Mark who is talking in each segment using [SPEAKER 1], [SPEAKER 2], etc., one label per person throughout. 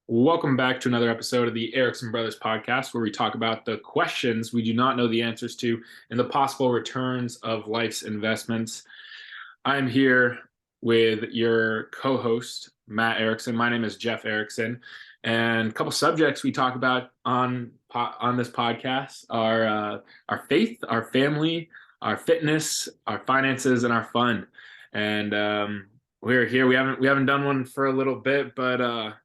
[SPEAKER 1] Welcome back to another episode of the Erickson Brothers Podcast, where we talk about the questions we do not know the answers to and the possible returns of life's investments. I'm here with your co-host, Matt Erickson. My name is Jeff Erickson, and a couple subjects we talk about on this podcast are our faith, our family, our fitness, our finances, and our fun. And we're here. We haven't done one for a little bit, but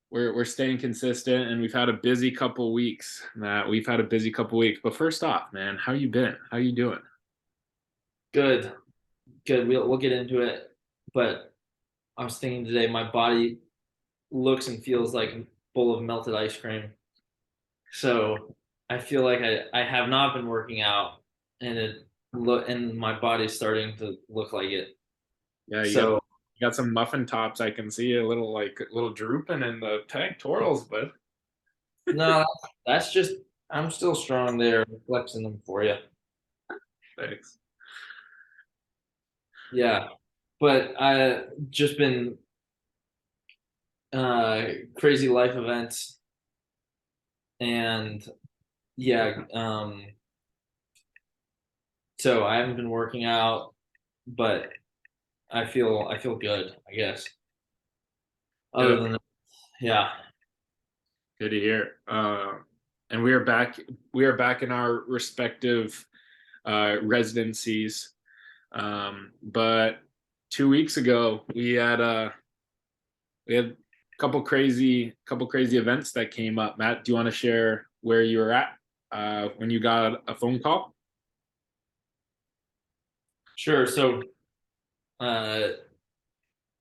[SPEAKER 1] we're staying consistent, and we've had a busy couple weeks. Matt, we've had a busy couple weeks. But first off, man, how you been? How you doing?
[SPEAKER 2] Good. We'll get into it. But I was thinking today, my body looks and feels like a bowl of melted ice cream. So I feel like I have not been working out, and my body's starting to look like it.
[SPEAKER 1] Yeah,
[SPEAKER 2] So
[SPEAKER 1] you got some muffin tops. I can see a little drooping in the pectorals, but
[SPEAKER 2] no, that's just I'm still strong there, flexing them for you.
[SPEAKER 1] thanks.
[SPEAKER 2] Yeah, but I just been crazy life events, and yeah, so I haven't been working out, but I feel good, I guess. Other
[SPEAKER 1] Good,
[SPEAKER 2] than that, yeah.
[SPEAKER 1] good to hear. And we are back. We are back in our respective residencies. But 2 weeks ago, we had a couple crazy events that came up. Matt, do you want to share where you were at when you got a phone call?
[SPEAKER 2] Sure. So uh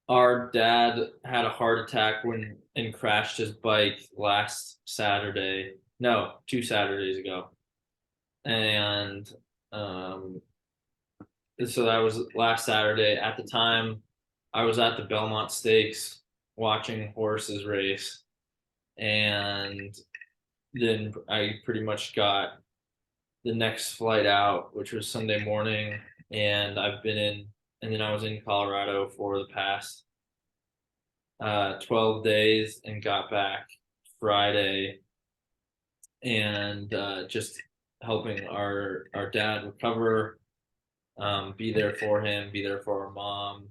[SPEAKER 2] our dad had a heart attack and crashed his bike last Saturday. No, 2 Saturdays ago. And um so that was last Saturday. At the time, I was at the Belmont Stakes watching horses race, and then I pretty much got the next flight out, which was Sunday morning, and and then I was in Colorado for the past 12 days and got back Friday, and just helping our dad recover, be there for him, be there for our mom,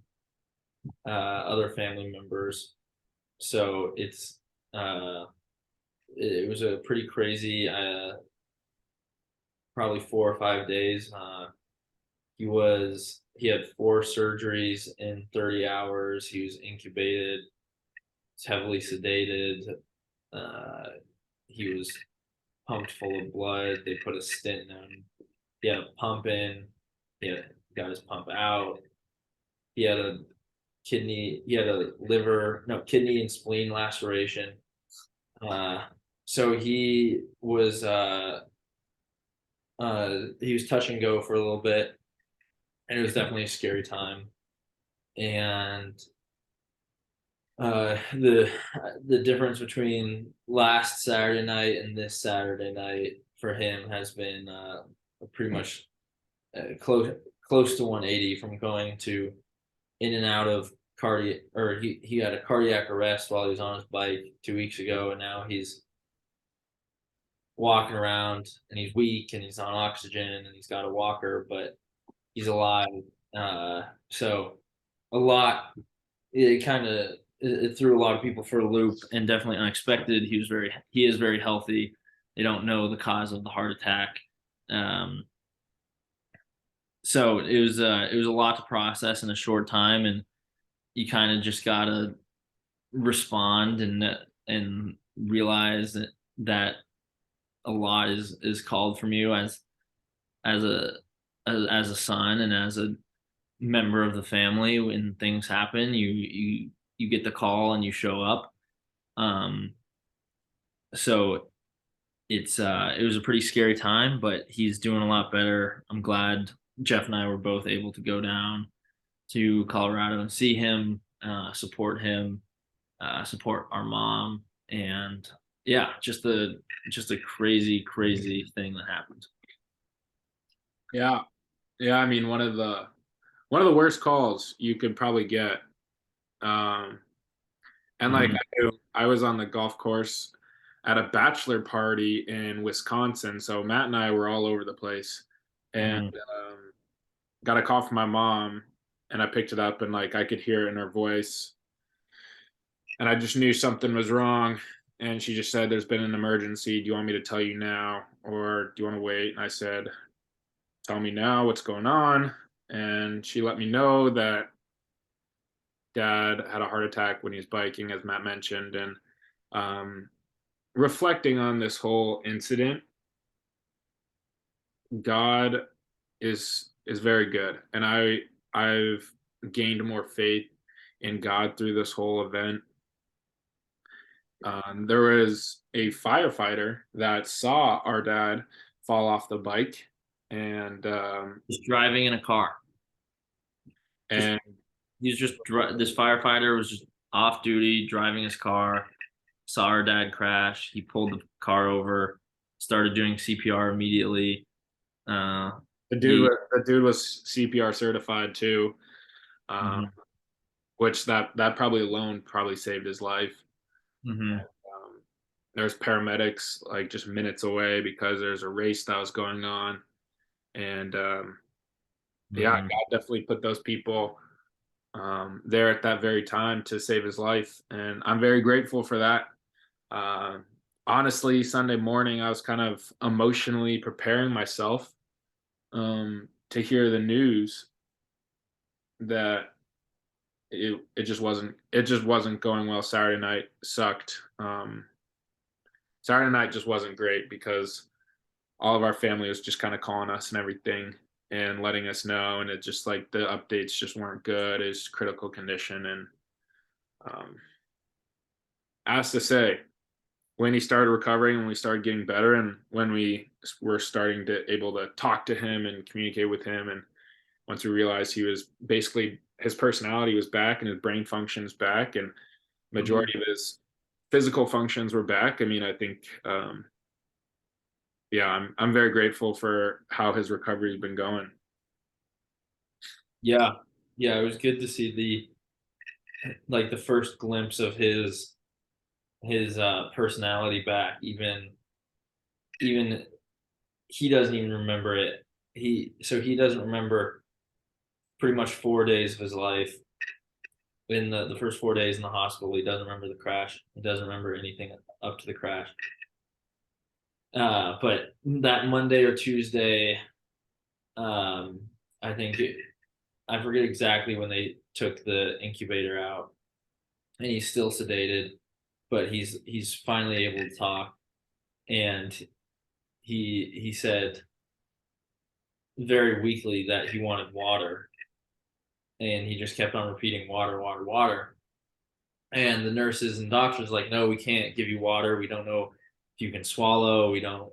[SPEAKER 2] other family members. So it was a pretty crazy, probably 4 or 5 days. He had 4 surgeries in 30 hours. He was incubated, heavily sedated. Uh, he was pumped full of blood. They put a stent in him. He had a pump in. Got his pump out. He had a he had a kidney and spleen laceration. So he was touch and go for a little bit, and it was definitely a scary time. And the difference between last Saturday night and this Saturday night for him has been pretty much close to 180, from going to in and out of cardiac, or he had a cardiac arrest while he was on his bike 2 weeks ago, and now he's walking around and he's weak and he's on oxygen and he's got a walker, but he's alive. So a lot, it kind of it threw a lot of people for a loop, and definitely unexpected. He is very healthy. They don't know the cause of the heart attack. Um, so it was a lot to process in a short time, and you kind of just gotta respond and realize that a lot is called from you as a as a son and as a member of the family. When things happen, you get the call and you show up. um so it was a pretty scary time, but he's doing a lot better. I'm glad Jeff and I were both able to go down to Colorado and see him, support him, support our mom, and yeah, just a crazy thing that happened.
[SPEAKER 1] Yeah, yeah. I mean, one of the worst calls you could probably get. Um, And like I was on the golf course at a bachelor party in Wisconsin. So Matt and I were all over the place, and got a call from my mom, and I picked it up, and like I could hear it in her voice, and I just knew something was wrong. And she just said, "There's been an emergency. Do you want me to tell you now, or do you want to wait?" And I said, "Tell me now what's going on." And she let me know that dad had a heart attack when he was biking, as Matt mentioned. And um, reflecting on this whole incident, God is very good, and I've gained more faith in God through this whole event. There was a firefighter that saw our dad fall off the bike, and
[SPEAKER 2] Just driving in a car.
[SPEAKER 1] and
[SPEAKER 2] He's just this firefighter was just off duty driving his car, saw our dad crash. He pulled the car over, started doing CPR immediately.
[SPEAKER 1] the dude was CPR certified too,
[SPEAKER 2] Mhm,
[SPEAKER 1] which that probably alone probably saved his life.
[SPEAKER 2] mhm,
[SPEAKER 1] There's paramedics like just minutes away because there's a race that was going on, and yeah,
[SPEAKER 2] mhm.
[SPEAKER 1] God definitely put those people there at that very time to save his life, and I'm very grateful for that. Uh, Honestly, Sunday morning, I was kind of emotionally preparing myself to hear the news that it just wasn't going well. Saturday night sucked. Saturday night just wasn't great because all of our family was just kind of calling us and everything and letting us know, and it just like the updates just weren't good. It's critical condition, and um, as to say, when he started recovering, when we started getting better, and when we were starting to able to talk to him and communicate with him, and once we realized he was basically his personality was back and his brain functions back and
[SPEAKER 2] Mhm.
[SPEAKER 1] majority of his physical functions were back. I mean, I think yeah, I'm very grateful for how his recovery has been going.
[SPEAKER 2] Yeah, yeah, it was good to see the first glimpse of his personality back. Even he doesn't even remember it. He doesn't remember pretty much 4 days of his life. In the first 4 days in the hospital, he doesn't remember the crash. He doesn't remember anything up to the crash. But that Monday or Tuesday, um, I think I forget exactly when they took the incubator out, and he's still sedated, but he's finally able to talk, and he said very weakly that he wanted water, and he just kept on repeating water, water, water. And the nurses and doctors like, no, we can't give you water. We don't know if you can swallow. We don't.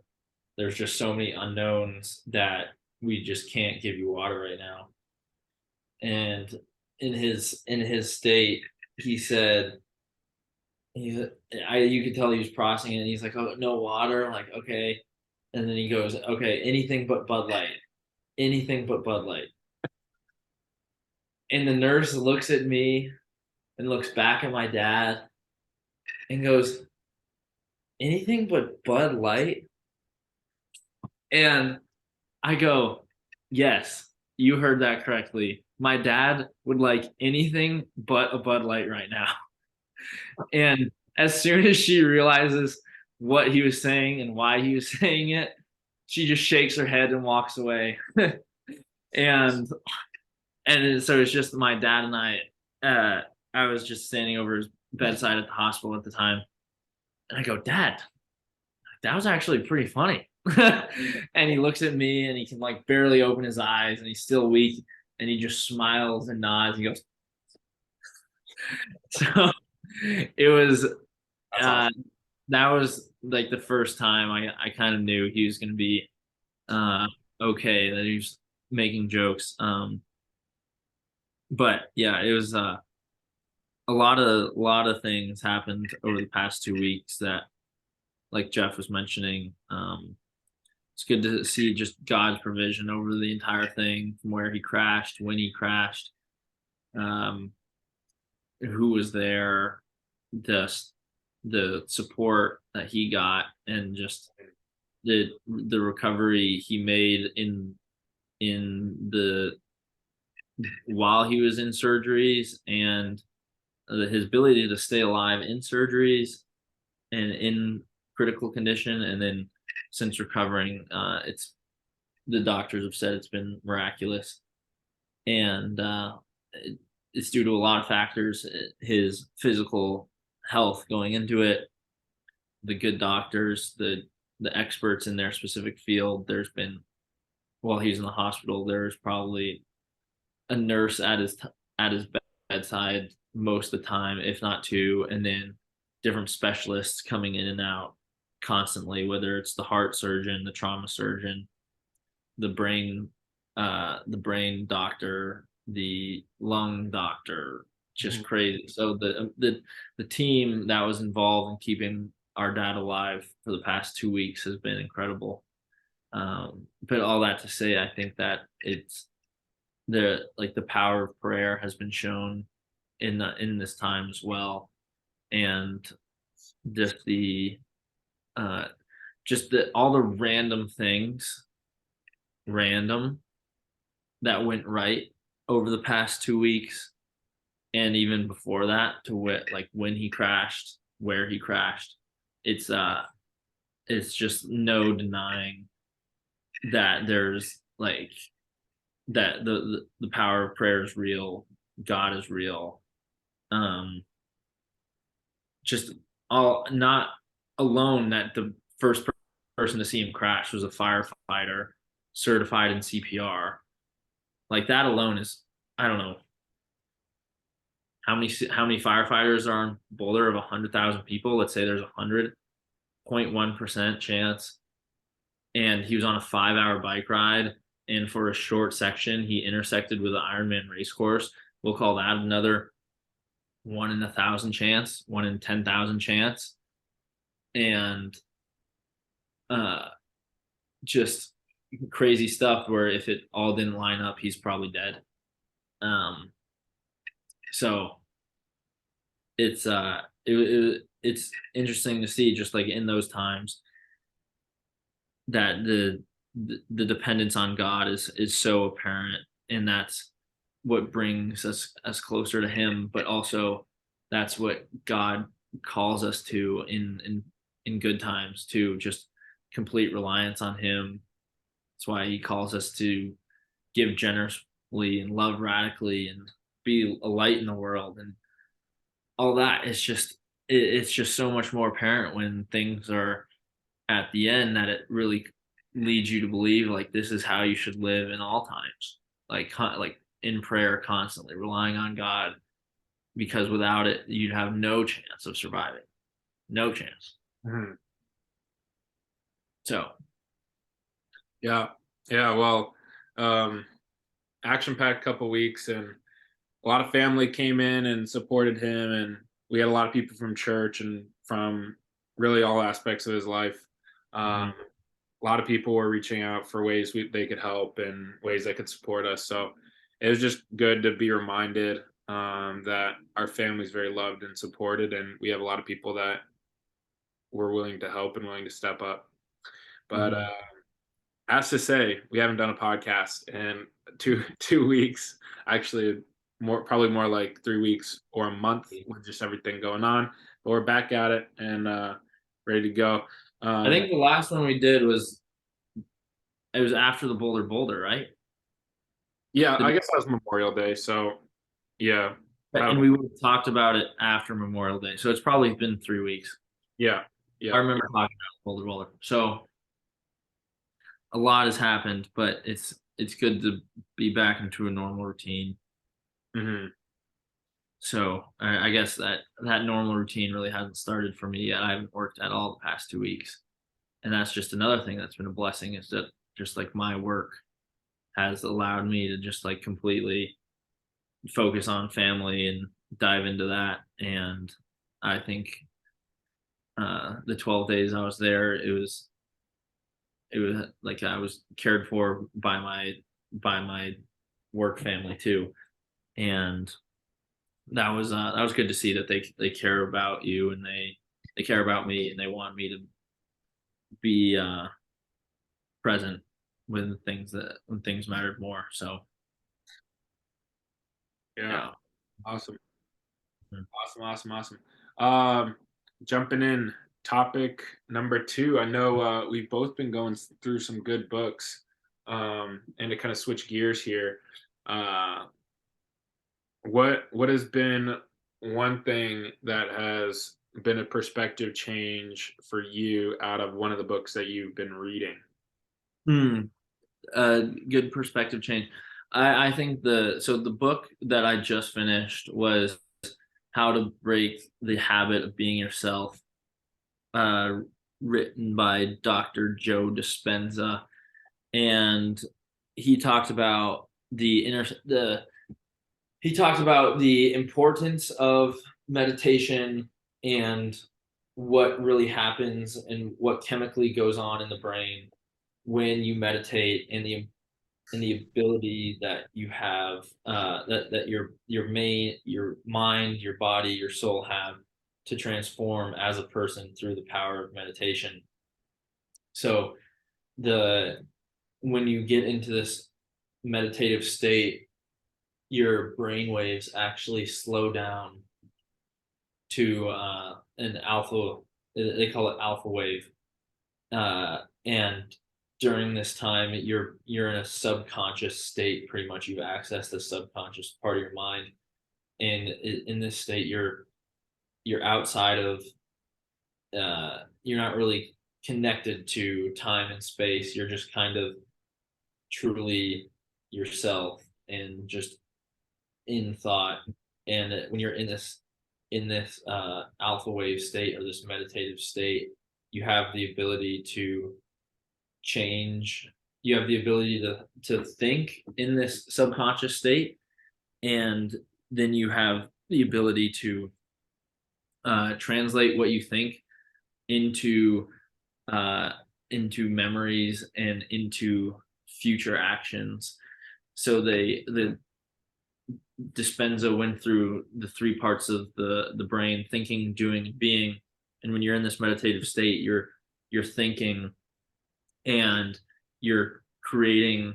[SPEAKER 2] There's just so many unknowns that we just can't give you water right now. And in his state, he said he you could tell he was processing it. And he's like, oh, no water. I'm like, okay. And then he goes, okay, anything but Bud Light. Anything but Bud Light. And the nurse looks at me and looks back at my dad and goes, anything but Bud Light? And I go, yes, you heard that correctly. My dad would like anything but a Bud Light right now. And as soon as she realizes what he was saying and why he was saying it, she just shakes her head and walks away. and so it's just my dad and I. I was just standing over his bedside at the hospital at the time, and I go, Dad, that was actually pretty funny. And he looks at me and he can like barely open his eyes and he's still weak and he just smiles and nods. He goes, so it was
[SPEAKER 1] That's
[SPEAKER 2] uh
[SPEAKER 1] awesome.
[SPEAKER 2] that was like the first time I kind of knew he was gonna be uh okay, that he was making jokes. But yeah, it was a lot of things happened over the past 2 weeks that, like Jeff was mentioning, it's good to see just God's provision over the entire thing, from where he crashed, when he crashed, um, who was there, the support that he got, and just the recovery he made in the while he was in surgeries, and his ability to stay alive in surgeries and in critical condition, and then since recovering, it's the doctors have said it's been miraculous, and it's due to a lot of factors: his physical health going into it, the good doctors, the experts in their specific field. There's been, while he's in the hospital, there's probably a nurse at his bedside most of the time, if not two, and then different specialists coming in and out constantly, whether it's the heart surgeon, the trauma surgeon, the brain doctor, the lung doctor, just crazy. So the team that was involved in keeping our dad alive for the past 2 weeks has been incredible. But all that to say, I think that it's the power of prayer has been shown in this time as well, and just uh all the random things random that went right over the past 2 weeks, and even before that, to when he crashed, where he crashed. It's just no denying that there's that the power of prayer is real, God is real. Just all not alone that the first person to see him crash was a firefighter certified in CPR. Like, that alone is, I don't know how many firefighters are in Boulder of 100,000 people. Let's say there's 100.1% chance, and he was on a 5-hour bike ride, and for a short section he intersected with an Ironman race course. We'll call that another 1 in 1,000 chance, 1 in 10,000 chance, and just crazy stuff where if it all didn't line up, he's probably dead. So it's it's interesting to see, just like in those times, that the dependence on God is so apparent, and that's what brings us closer to Him. But also, that's what God calls us to in good times, to just complete reliance on Him. That's why He calls us to give generously and love radically and be a light in the world, and all that. It's just so much more apparent when things are at the end, that it really leads you to believe like this is how you should live in all times, like in prayer, constantly relying on God, because without it you'd have no chance of surviving, no chance. So
[SPEAKER 1] yeah well, action-packed couple weeks, and a lot of family came in and supported him, and we had a lot of people from church and from really all aspects of his life. A lot of people were reaching out for ways they could help and ways they could support us. So it was just good to be reminded that our family is very loved and supported, and we have a lot of people that were willing to help and willing to step up. But as to say, we haven't done a podcast in two weeks. Actually, probably more like 3 weeks or a month, with just everything going on. But we're back at it and ready to go.
[SPEAKER 2] I think the last one we did was after the Boulder, right?
[SPEAKER 1] Yeah, I guess that was Memorial Day. So yeah,
[SPEAKER 2] and we would have talked about it after Memorial Day, so it's probably been 3 weeks.
[SPEAKER 1] Yeah.
[SPEAKER 2] I remember talking about Boulder. So a lot has happened, but it's good to be back into a normal routine. So I guess that normal routine really hasn't started for me yet. I haven't worked at all the past 2 weeks, and that's just another thing that's been a blessing, is that just like my work has allowed me to just like completely focus on family and dive into that. And I think the 12 days I was there, it was like I was cared for by my work family too, and that was good to see that they care about you, and they care about me, and they want me to be present when things mattered more. So
[SPEAKER 1] Yeah.
[SPEAKER 2] yeah.
[SPEAKER 1] Awesome.
[SPEAKER 2] Mhm.
[SPEAKER 1] Awesome. Um, Jumping in, topic number two. I know we've both been going through some good books. And to kind of switch gears here, uh, what has been one thing that has been a perspective change for you out of one of the books that you've been reading?
[SPEAKER 2] Hmm. Good perspective change. I think the book that I just finished was How to Break the Habit of Being Yourself, uh, written by Dr. Joe Dispenza, and he talked about he talked about the importance of meditation and what really happens and what chemically goes on in the brain when you meditate, and the ability that you have, that your mind, your body, your soul have to transform as a person through the power of meditation. So the when you get into this meditative state, your brain waves actually slow down to an alpha. They call it alpha wave, and during this time you're in a subconscious state. Pretty much, you've accessed the subconscious part of your mind, and in this state you're outside of, you're not really connected to time and space. You're just kind of truly yourself and just in thought. And when you're in this alpha wave state, or this meditative state, you have the ability to change. You have the ability to think in this subconscious state, and then you have the ability to translate what you think into uh, into memories and into future actions. So the Dispenza went through the three parts of the brain: thinking, doing, and being. And when you're in this meditative state, you're thinking, and you're creating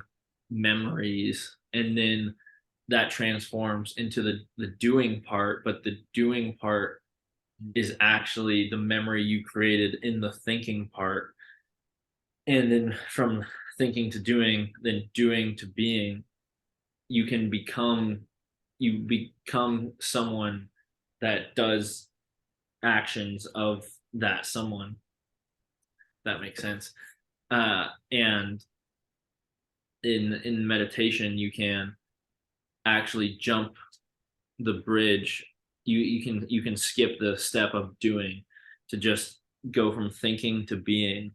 [SPEAKER 2] memories, and then that transforms into the doing part. But the doing part is actually the memory you created in the thinking part. And then from thinking to doing, then doing to being, you can become you become someone that does actions of that someone. That makes sense. And in meditation, you can actually jump the bridge. You can skip the step of doing to just go from thinking to being.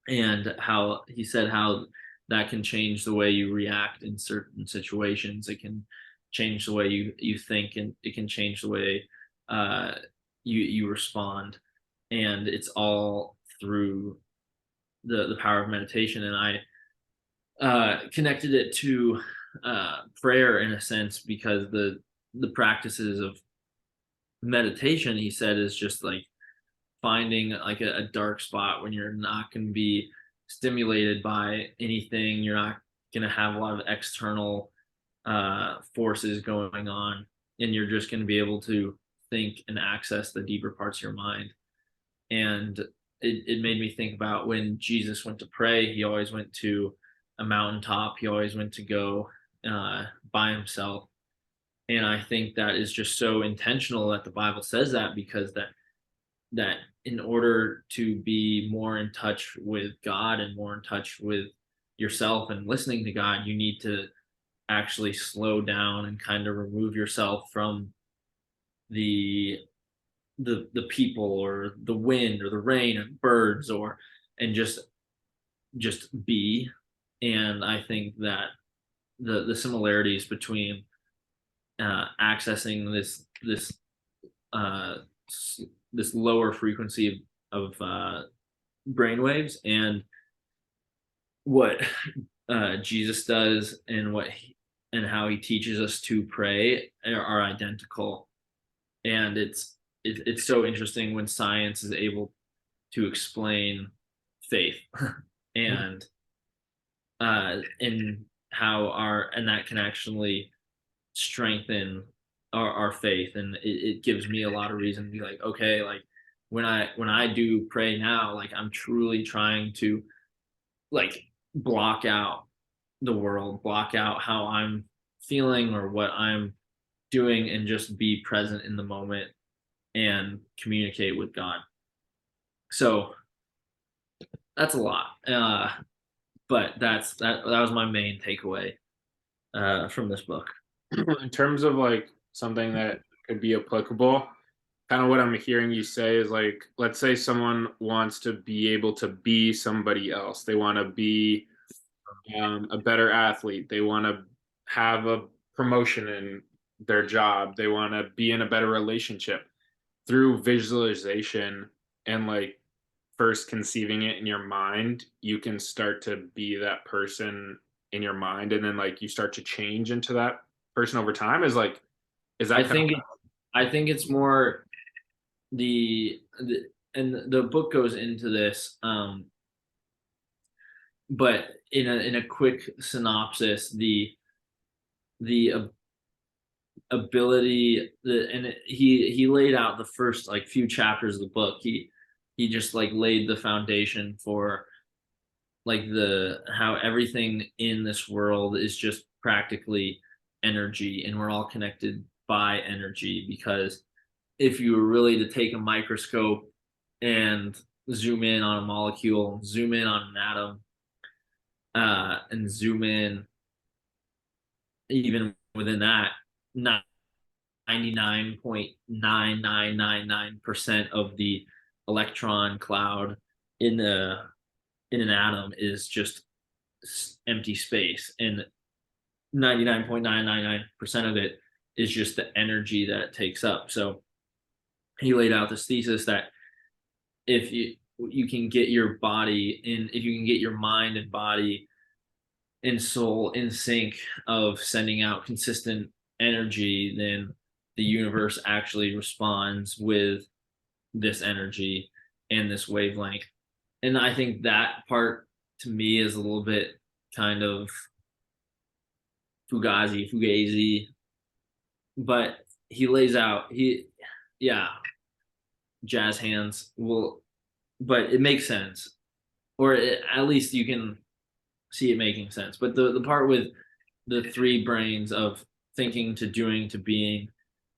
[SPEAKER 2] And how he said how that can change the way you react in certain situations. It can change the way you think, and it can change the way uh, you respond. And it's all through the power of meditation. And I connected it to prayer in a sense, because the practices of meditation, he said, is just like finding like a dark spot when you're not going to be stimulated by anything. You're not going to have a lot of external forces going on, and you're just going to be able to think and access the deeper parts of your mind. And it made me think about when Jesus went to pray. He always went to a mountaintop. He always went to go by himself. And I think that is just so intentional that the Bible says that, because that in order to be more in touch with God and more in touch with yourself and listening to God, you need to actually slow down and kind of remove yourself from the the people or the wind or the rain and birds, or and just be. And I think that the similarities between accessing uh, this lower frequency of brainwaves, and what Jesus does, and and how he teaches us to pray are identical. And it's so interesting when science is able to explain faith and and how and that can actually strengthen our faith. And it gives me a lot of reason to be like, okay, like when I do pray now, like I'm truly trying to like block out the world, block out how I'm feeling or what I'm doing, and just be present in the moment and communicate with God. So that's a lot. But that was my main takeaway from this book.
[SPEAKER 1] In terms of like something that could be applicable, kind of what I'm hearing you say is like, let's say someone wants to be able to be somebody else. They want to be a better athlete. They want to have a promotion in their job. They want to be in a better relationship. Through visualization and like first conceiving it in your mind, you can start to be that person in your mind, and then like you start to change into that person over time. Is
[SPEAKER 2] I
[SPEAKER 1] that kind of
[SPEAKER 2] think I think it's more the and the book goes into this, but in a quick synopsis, the ability he laid out the first like few chapters of the book. He just like laid the foundation for like the how everything in this world is just practically energy, and we're all connected by energy. Because if you were really to take a microscope and zoom in on a molecule, zoom in on an atom, and zoom in even within that, 99.9999% of the electron cloud in an atom is just empty space, and 99.999% of it is just the energy that it takes up. So he laid out this thesis that if you can get your body in, if you can get your mind and body and soul in sync of sending out consistent energy, then the universe actually responds with this energy and this wavelength. And I think that part to me is a little bit kind of fugazi, but he lays out yeah, jazz hands will, but it makes sense, or at least you can see it making sense. But the part with the three brains of thinking to doing to being,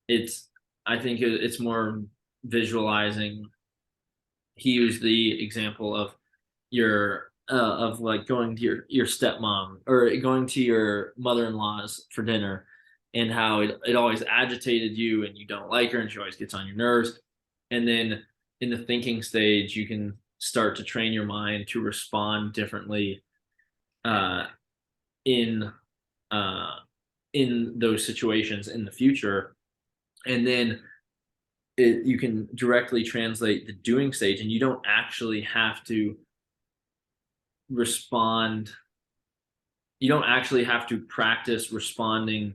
[SPEAKER 2] it's I think it's more visualizing. He used the example of your of like going to your stepmom or going to your mother-in-law's for dinner, and how it always agitated you and you don't like her and she always gets on your nerves. And then in the thinking stage, you can start to train your mind to respond differently uh, in uh, in those situations in the future. And then you can directly translate the doing stage, and you don't actually have to respond. You don't actually have to practice responding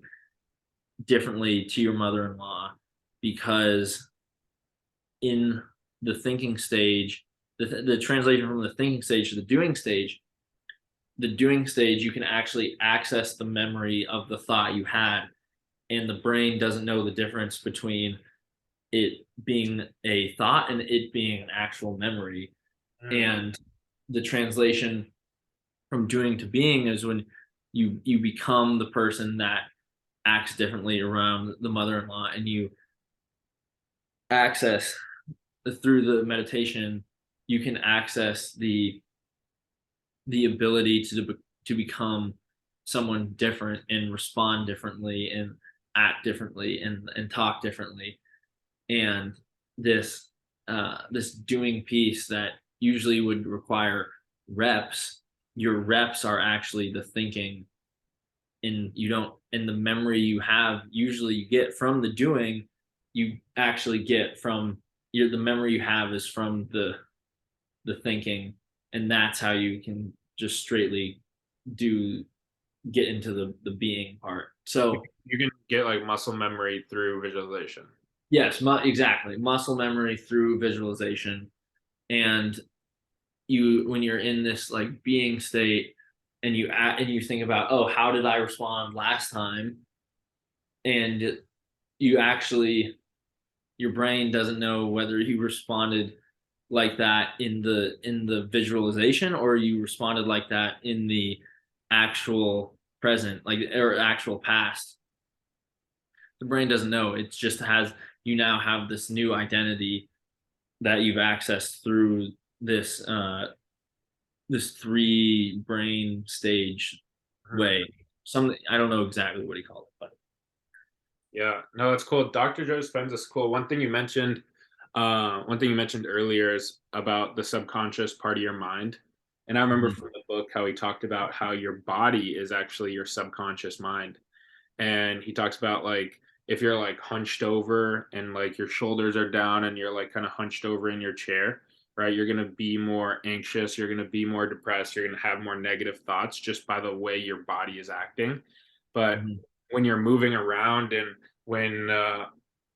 [SPEAKER 2] differently to your mother-in-law, because in the thinking stage, the translation from the thinking stage to the doing stage, you can actually access the memory of the thought you had, and the brain doesn't know the difference between it being a thought and it being an actual memory. And the translation from doing to being is when you become the person that acts differently around the mother-in-law, and you access through the meditation, you can access the ability to become someone different and respond differently and act differently and talk differently. And this doing piece that usually would require reps, your reps are actually the thinking, and you don't, and the memory you have usually you get from the doing, you actually get from the memory you have is from the thinking. And that's how you can just straightly do get into the being part. So
[SPEAKER 1] You can get like muscle memory through visualization.
[SPEAKER 2] yes, exactly, muscle memory through visualization. And when you're in this like being state, and you think about, oh, how did I respond last time, and you actually, your brain doesn't know whether you responded like that in the visualization, or you responded like that in the actual present, like, or actual past. The brain doesn't know. It just has, you now have this new identity that you've accessed through this this three brain stage
[SPEAKER 1] Mhm.
[SPEAKER 2] way. Some, I don't know exactly what he called it, but
[SPEAKER 1] Yeah, no, it's cool. Dr. Joe Dispenza is cool. One thing you mentioned earlier is about the subconscious part of your mind. And I remember
[SPEAKER 2] Mhm.
[SPEAKER 1] from the book how he talked about how your body is actually your subconscious mind. And he talks about like if you're like hunched over and like your shoulders are down and you're like kind of hunched over in your chair, right? You're going to be more anxious, you're going to be more depressed, you're going to have more negative thoughts just by the way your body is acting. But
[SPEAKER 2] Mhm.
[SPEAKER 1] when you're moving around and when uh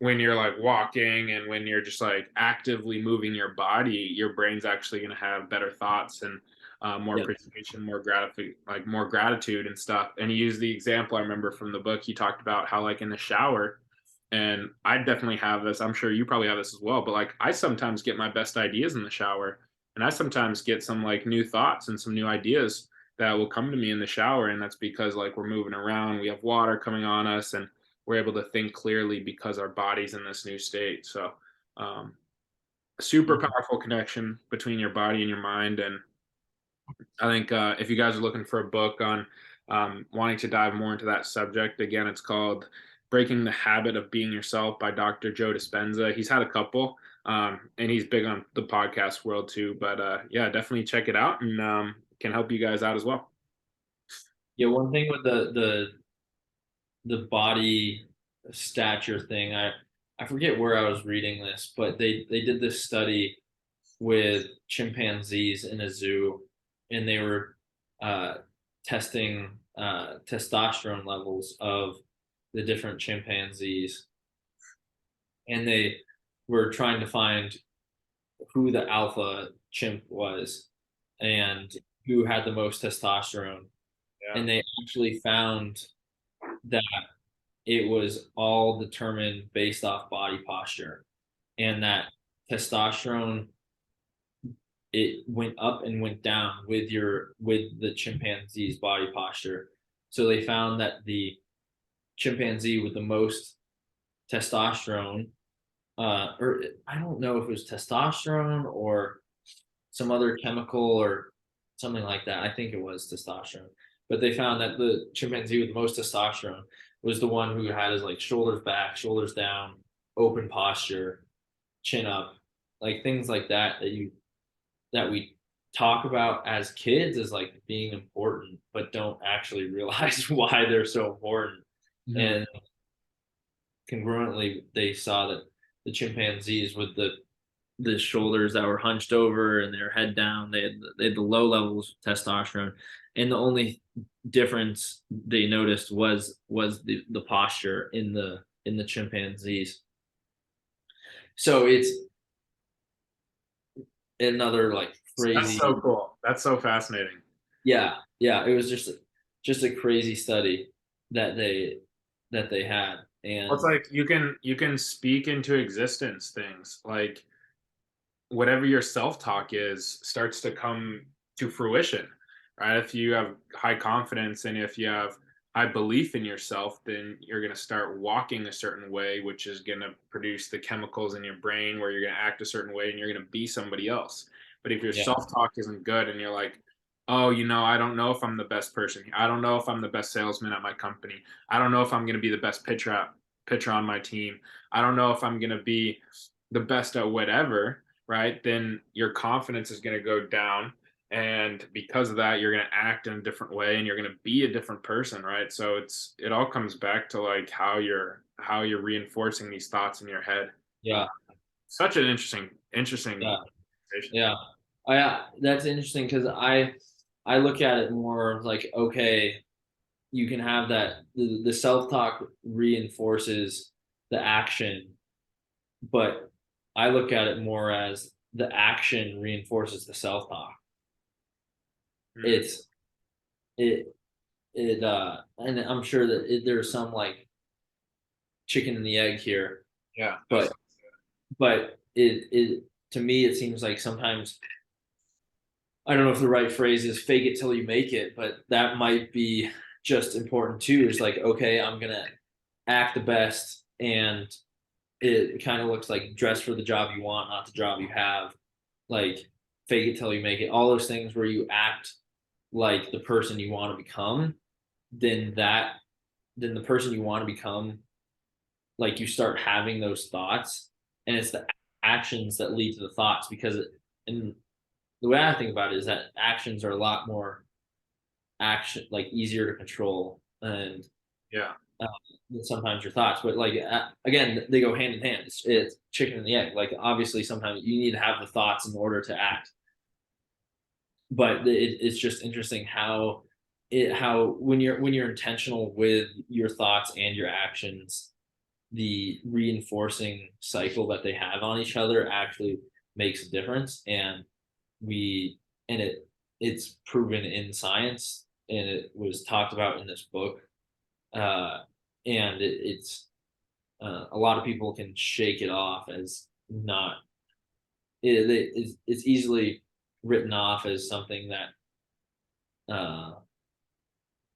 [SPEAKER 1] when you're like walking and when you're just like actively moving your body, your brain's actually going to have better thoughts and more
[SPEAKER 2] Yeah.
[SPEAKER 1] appreciation, more gratitude and stuff. And he used the example I remember from the book. He talked about how, like, in the shower, and I definitely have this. I'm sure you probably have this as well. But like, I sometimes get my best ideas in the shower, and I sometimes get some like new thoughts and some new ideas that will come to me in the shower. And that's because like we're moving around, we have water coming on us, and we're able to think clearly because our body's in this new state. So, um, super
[SPEAKER 2] Mhm.
[SPEAKER 1] powerful connection between your body and your mind. And I think if you guys are looking for a book on wanting to dive more into that subject, again, it's called Breaking the Habit of Being Yourself by Dr. Joe Dispenza. He's had a couple, and he's big on the podcast world too. But yeah, definitely check it out and can help you guys out as well.
[SPEAKER 2] Yeah, one thing with the body stature thing, I forget where I was reading this, but they did this study with chimpanzees in a zoo, and they were uh, testing testosterone levels of the different chimpanzees, and they were trying to find who the alpha chimp was and who had the most testosterone.
[SPEAKER 1] Yeah.
[SPEAKER 2] And they actually found that it was all determined based off body posture, and that testosterone, it went up and went down with the chimpanzee's body posture. So they found that the chimpanzee with the most testosterone, or I don't know if it was testosterone or some other chemical or something like that. I think it was testosterone. But they found that the chimpanzee with the most testosterone was the one who had his like shoulders back, shoulders down, open posture, chin up, like things like that that we talk about as kids as like being important, but don't actually realize why they're so important.
[SPEAKER 1] Mhm.
[SPEAKER 2] And congruently, they saw that the chimpanzees with the shoulders that were hunched over and their head down, they had the low levels of testosterone, and the only difference they noticed was the posture in the chimpanzees. So it's another like
[SPEAKER 1] That's
[SPEAKER 2] crazy,
[SPEAKER 1] so cool. That's so fascinating.
[SPEAKER 2] yeah, it was just a crazy study that they had.
[SPEAKER 1] Well, it's
[SPEAKER 2] And
[SPEAKER 1] like you can speak into existence things like whatever your self-talk is starts to come to fruition, right? If you have high confidence and if you have high belief in yourself, then you're going to start walking a certain way, which is going to produce the chemicals in your brain where you're going to act a certain way and you're going to be somebody else. But if your
[SPEAKER 2] yeah,
[SPEAKER 1] self-talk isn't good and you're like, oh, I don't know if I'm the best person, I don't know if I'm the best salesman at my company, I don't know if I'm going to be the best pitcher on my team, I don't know if I'm going to be the best at whatever, right? Then your confidence is going to go down. And because of that, you're going to act in a different way and you're going to be a different person, right? So it all comes back to like how you're reinforcing these thoughts in your head. Uh,
[SPEAKER 2] yeah,
[SPEAKER 1] such an interesting
[SPEAKER 2] yeah,
[SPEAKER 1] conversation.
[SPEAKER 2] yeah. That's interesting because I look at it more like, okay, you can have that the self-talk reinforces the action, but I look at it more as the action reinforces the self-talk. It's it and I'm sure that there's some like chicken and the egg here,
[SPEAKER 1] Yeah.
[SPEAKER 2] but it to me it seems like sometimes I don't know if the right phrase is fake it till you make it, but that might be just important too. Is like, okay, I'm gonna act the best, and it kind of looks like dress for the job you want, not the job you have. Like fake it till you make it. All those things where you act like the person you want to become, then then the person you want to become, like you start having those thoughts, and it's the actions that lead to the thoughts because and the way I think about it is that actions are a lot more action like easier to control and
[SPEAKER 1] Yeah.
[SPEAKER 2] uh, than sometimes your thoughts, but like again they go hand in hand. It's chicken and the egg. Like obviously sometimes you need to have the thoughts in order to act, but it's just interesting how when you're intentional with your thoughts and your actions, the reinforcing cycle that they have on each other actually makes a difference. And we and it's proven in science, and it was talked about in this book, uh, and it's a lot of people can shake it off as not it's easily written off as uh,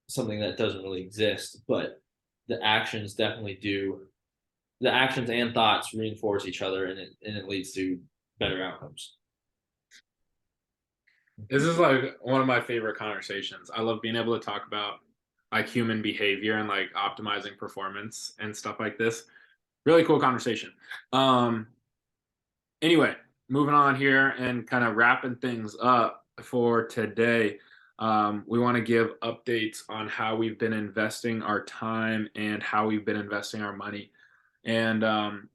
[SPEAKER 2] something that doesn't really exist, but the actions definitely do. The actions and thoughts reinforce each other, and it leads to better outcomes.
[SPEAKER 1] This is like one of my favorite conversations. I love being able to talk about like human behavior and like optimizing performance and stuff like this. Really cool conversation. Um, anyway, moving on here and kind of wrapping things up for today. We want to give updates on how we've been investing our time and how we've been investing our money. And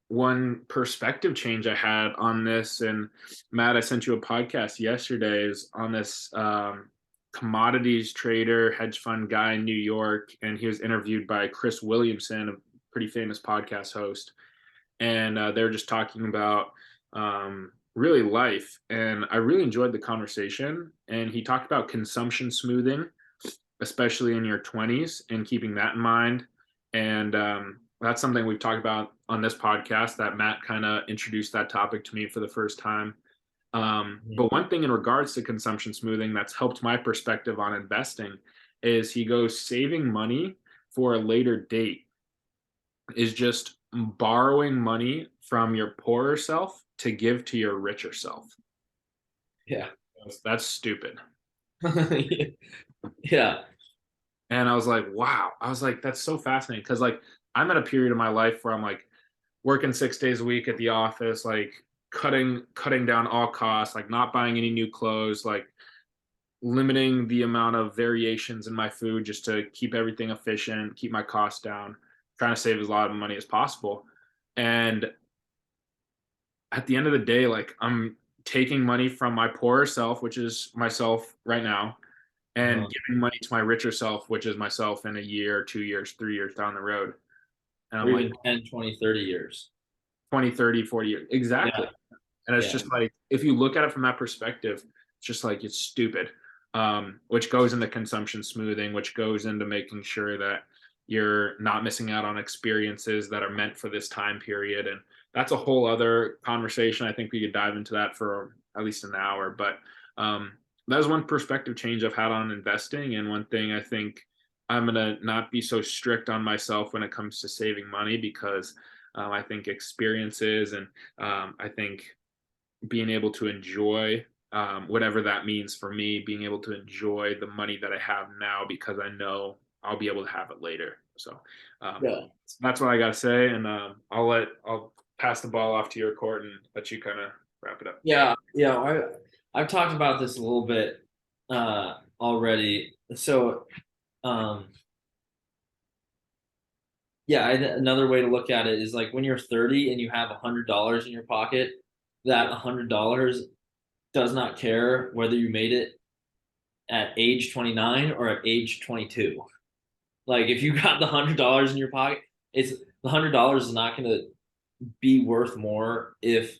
[SPEAKER 1] one perspective change I had on this, and Matt, I sent you a podcast yesterday, is on this commodities trader, hedge fund guy in New York. And he was interviewed by Chris Williamson, a pretty famous podcast host. And they were just talking about really life. And I really enjoyed the conversation. And he talked about consumption smoothing, especially in your 20s, and keeping that in mind. And that's something we've talked about on this podcast, that Matt kind of introduced that topic to me for the first time. But one thing in regards to consumption smoothing that's helped my perspective on investing is he goes, saving money for a later date is just borrowing money from your poorer self to give to your richer self.
[SPEAKER 2] Yeah.
[SPEAKER 1] That's stupid.
[SPEAKER 2] Yeah.
[SPEAKER 1] And I was like, wow. I was like, that's so fascinating. Cause like I'm at a period of my life where I'm like working 6 days a week at the office, like cutting down all costs, like not buying any new clothes, like limiting the amount of variations in my food just to keep everything efficient, keep my costs down, trying to save as lot of money as possible. And at the end of the day, like I'm taking money from my poorer self, which is myself right now, and
[SPEAKER 2] Uh-huh.
[SPEAKER 1] giving money to my richer self, which is myself in a year, 2 years, 3 years down the road. And
[SPEAKER 2] Or
[SPEAKER 1] I'm like,
[SPEAKER 2] even 10, 20, 30 years.
[SPEAKER 1] 20, 30, 40 years.
[SPEAKER 2] Yeah.
[SPEAKER 1] Exactly. And it's
[SPEAKER 2] Yeah.
[SPEAKER 1] just like, if you look at it from that perspective, it's just like, it's stupid. Which goes into consumption smoothing, which goes into making sure that you're not missing out on experiences that are meant for this time period. And that's a whole other conversation. I think we could dive into that for at least an hour. But that was one perspective change I've had on investing. And one thing I think I'm going to not be so strict on myself when it comes to saving money, because I think experiences and I think being able to enjoy whatever that means for me, being able to enjoy the money that I have now because I know I'll be able to have it later. So
[SPEAKER 2] Yeah.
[SPEAKER 1] that's what I got to say. And I'll pass the ball off to your court and let you kind of wrap it up.
[SPEAKER 2] Yeah. Yeah. I've talked about this a little bit already. So, um, yeah, another way to look at it is like when you're 30 and you have $100 in your pocket, that $100 does not care whether you made it at age 29 or at age 22. Like if you got the $100 in your pocket, it's the $100 is not going to be worth more if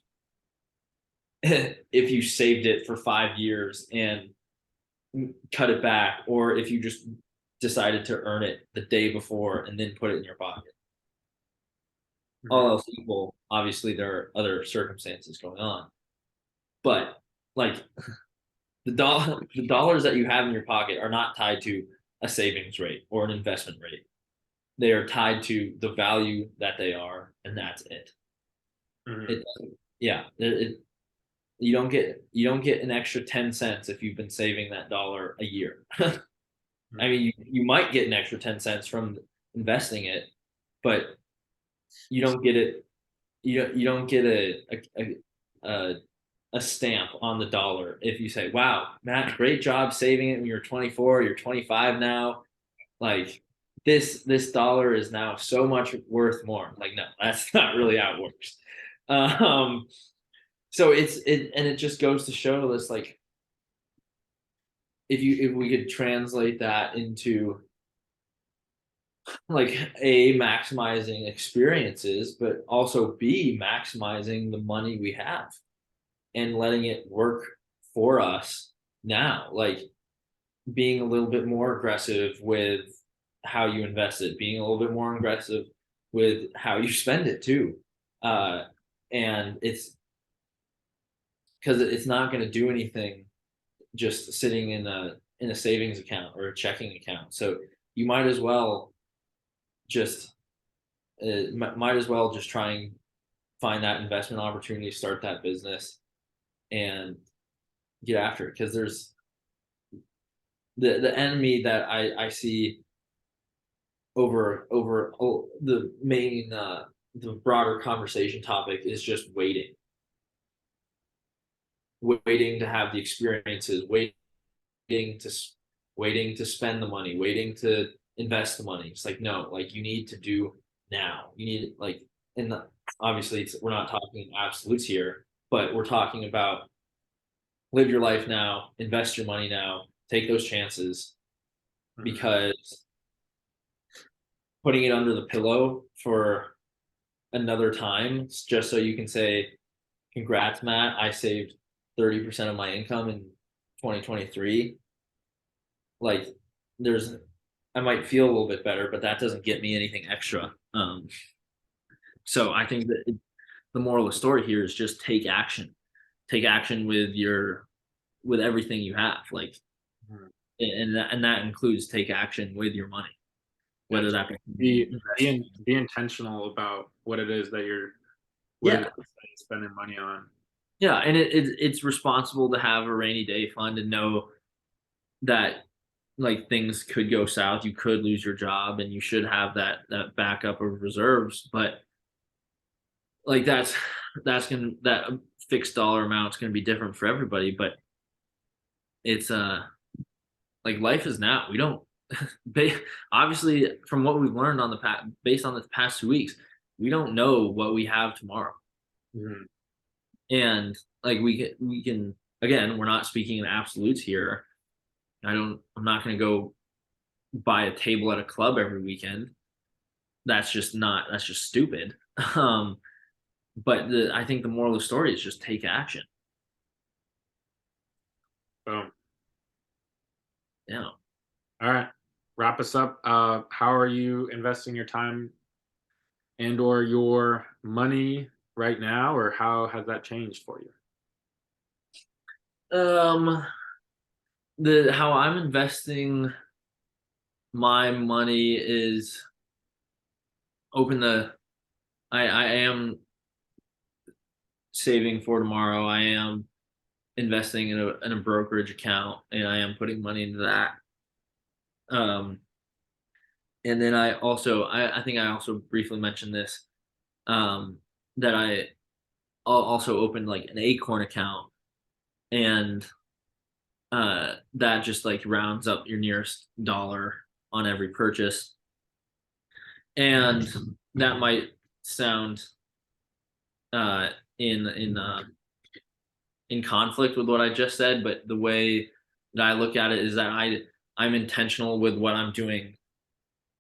[SPEAKER 2] if you saved it for 5 years and cut it back, or if you just decided to earn it the day before and then put it in your pocket. All else equal, obviously there are other circumstances going on, but like the dollars that you have in your pocket are not tied to a savings rate or an investment rate. They are tied to the value that they are, and that's it. It yeah, you don't get an extra 10 cents if you've been saving that dollar a year. I mean, you might get an extra 10 cents from investing it, but you don't get it. You don't get a stamp on the dollar if you say, "Wow, Matt, great job saving it when you're 24. You're 25 now. Like this dollar is now so much worth more." Like, no, that's not really how it works. So it just goes to show this, like, if we could translate that into like maximizing experiences, but also maximizing the money we have and letting it work for us now, like being a little bit more aggressive with how you invest it, being a little bit more aggressive with how you spend it too. And it's because it's not going to do anything just sitting in a savings account or a checking account. So you might as well just try and find that investment opportunity, start that business, and get after it. Because there's the enemy that I see over the main the broader conversation topic is just waiting to have the experiences, waiting to spend the money, waiting to invest the money. It's like, no, like you need to do now. You need, like, and obviously we're not talking absolutes here, but we're talking about live your life now, invest your money now, take those chances, because putting it under the pillow for another time just so you can say, congrats, Matt, I saved 30% of my income in 2023. Like, I might feel a little bit better, but that doesn't get me anything extra. So I think that the moral of the story here is just take action. Take action with everything you have. Like, and that includes take action with your money, whether that
[SPEAKER 1] be intentional about what it is that you're spending money on.
[SPEAKER 2] Yeah, and it's responsible to have a rainy day fund and know that, like, things could go south. You could lose your job, and you should have that backup of reserves. But like that fixed dollar amount is gonna be different for everybody. But it's like life is now. We don't obviously, from what we've learned based on the past 2 weeks, we don't know what we have tomorrow. And like we can, again, we're not speaking in absolutes here. I'm not going to go buy a table at a club every weekend. That's just stupid. But I think the moral of the story is just take action.
[SPEAKER 1] Boom.
[SPEAKER 2] Yeah.
[SPEAKER 1] All right. Wrap us up. How are you investing your time and or your money right now, or how has that changed for you?
[SPEAKER 2] How I'm investing my money is I am saving for tomorrow. I am investing in a brokerage account, and I am putting money into that. And then I think I also briefly mentioned this, that I also opened like an Acorn account, and that just like rounds up your nearest dollar on every purchase. And that might sound in conflict with what I just said, but the way that I look at it is that I'm intentional with what I'm doing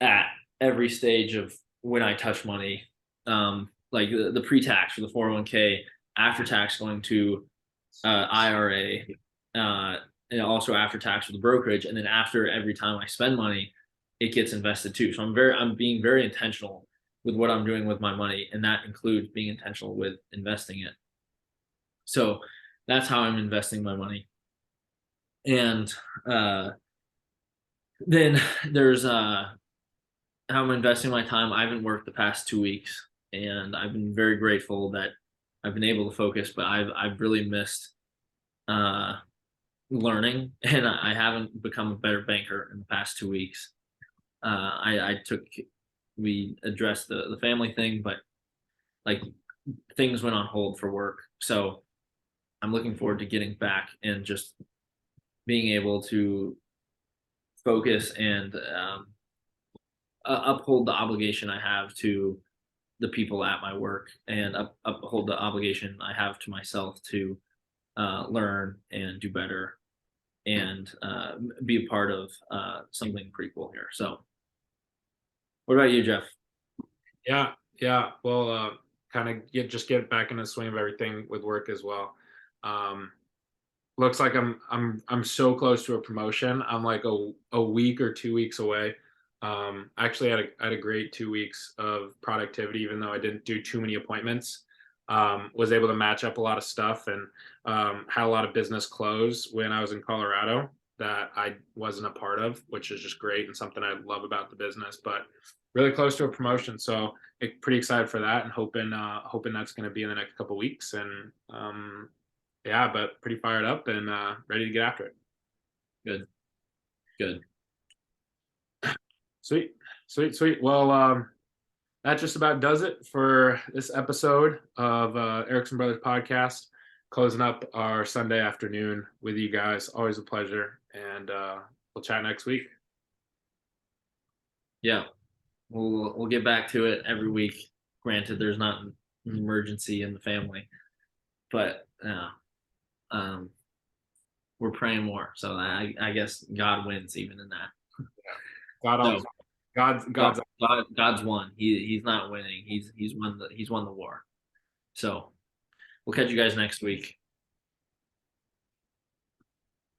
[SPEAKER 2] at every stage of when I touch money, like the pre-tax for the 401k, after tax going to IRA, and also after tax for the brokerage, and then after every time I spend money, it gets invested too. So I'm being very intentional with what I'm doing with my money, and that includes being intentional with investing it. So that's how I'm investing my money. And then there's how I'm investing my time. I haven't worked the past 2 weeks, and I've been very grateful that I've been able to focus. But I've really missed uh, learning, and I haven't become a better banker in the past 2 weeks. We addressed the family thing, but like things went on hold for work. So I'm looking forward to getting back and just being able to focus and uphold the obligation I have to the people at my work, and uphold the obligation I have to myself to learn and do better, and be a part of something pretty cool here. So, what about you, Jeff?
[SPEAKER 1] Yeah, yeah. Well, kind of get back in the swing of everything with work as well. Um, Looks like I'm so close to a promotion. I'm like a week or 2 weeks away. Actually I had a great 2 weeks of productivity, even though I didn't do too many appointments. Was able to match up a lot of stuff, and had a lot of business close when I was in Colorado that I wasn't a part of, which is just great and something I love about the business. But really close to a promotion, so pretty excited for that, and hoping that's going to be in the next couple weeks. And yeah, but pretty fired up and ready to get after it.
[SPEAKER 2] Good, good.
[SPEAKER 1] Sweet, sweet, sweet. Well, that just about does it for this episode of Erickson Brothers Podcast. Closing up our Sunday afternoon with you guys. Always a pleasure, and we'll chat next week.
[SPEAKER 2] Yeah, we'll get back to it every week. Granted, there's not an emergency in the family, but we're praying more. So I guess God wins even in that.
[SPEAKER 1] God, always,
[SPEAKER 2] So, God's won. He's not winning. He's won the war. So we'll catch you guys next week.